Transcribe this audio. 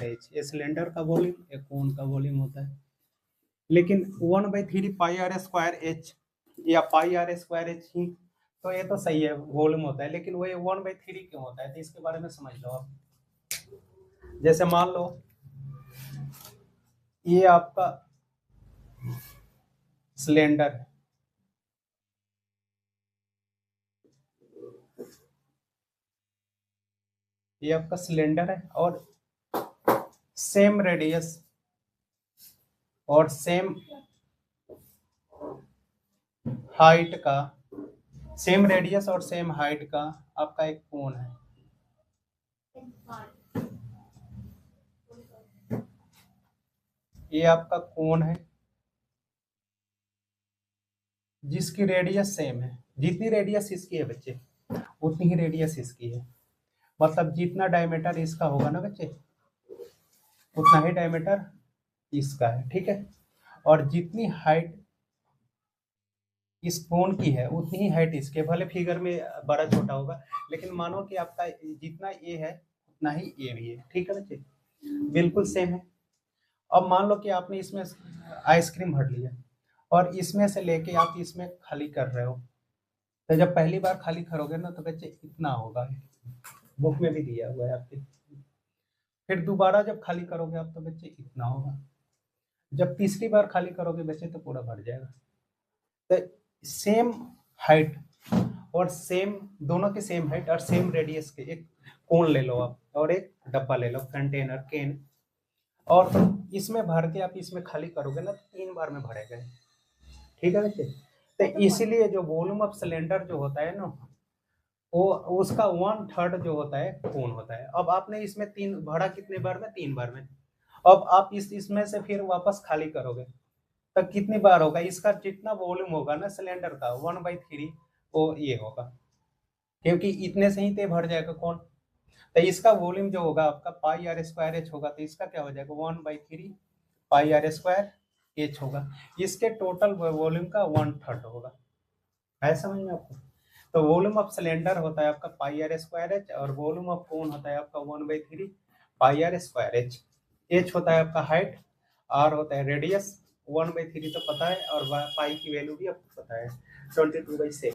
Square H, ये cylinder का volume, ये कोन का वॉल्यूम होता है। लेकिन 1/3 पाई आर स्क्वायर एच या पाई आर स्क्वायर एच ही, तो ये तो सही है वॉल्यूम होता है, लेकिन वो 1/3 क्यों होता है, तो इसके बारे में समझ लो आप। जैसे मान लो ये आपका सिलेंडर है, ये आपका सिलेंडर है और सेम रेडियस और सेम हाइट का, सेम रेडियस और सेम हाइट का आपका एक कोन है। ये आपका कोन है जिसकी रेडियस सेम है, जितनी रेडियस इसकी है बच्चे उतनी ही रेडियस इसकी है, मतलब जितना डायमीटर इसका होगा ना बच्चे उतना ही डायमीटर इसका है, ठीक है। और जितनी हाइट इस कोन की है उतनी ही हाइट इसके, भले फिगर में बड़ा छोटा होगा, लेकिन मानो कि आपका जितना ए है उतना ही ए भी है, ठीक है बच्चे, बिल्कुल सेम है। अब मान लो कि आपने इसमें आइसक्रीम भर लिया और इसमें से लेके आप इसमें खाली कर रहे हो, तो जब पहली बार खाली करोगे ना तो बच्चे इतना होगा, बुक में भी दिया हुआ है आपके। फिर दोबारा जब खाली करोगे आप तो बच्चे इतना होगा, जब तीसरी बार खाली करोगे बच्चे तो पूरा भर जाएगा। तो सेम हाइट और सेम, दोनों के सेम हाइट और सेम रेडियस के एक कोन ले लो आप और एक डब्बा ले लो, कंटेनर, केन, और इसमें भर के आप इसमें खाली करोगे ना 3 बार में भरेगा, ठीक है बच्चे। तो इसीलिए जो वॉल्यूम ऑफ सिलेंडर जो होता है ना वो उसका 1/3 जो होता है कोन होता है। अब आपने इसमें 3 भरा, कितने बार में, 3 बार में। अब आप इसमें से फिर वापस खाली करोगे तो कितनी बार होगा, इसका जितना वॉल्यूम होगा ना सिलेंडर का 1/3 वो ये होगा, क्योंकि इतने से ही ते भर जाएगा कौन, तो इसका वॉल्यूम जो होगा आपका पाई आर स्क्वायर एच होगा, तो इसका क्या हो जाएगा 1/3 पाई आर स्क्वायर एच होगा, इसके टोटल वॉल्यूम का 1/3 होगा, है समझ में आपको। तो वॉल्यूम ऑफ सिलेंडर होता है आपका पाई आर स्क्वायर एच और वॉल्यूम ऑफ कोन होता है आपका 1/3 पाई आर स्क्वायर एच। एच होता है आपका हाइट, आर होता है रेडियस, 1/3 तो पता है और पाई की वैल्यू भी आपको पता है 22/7।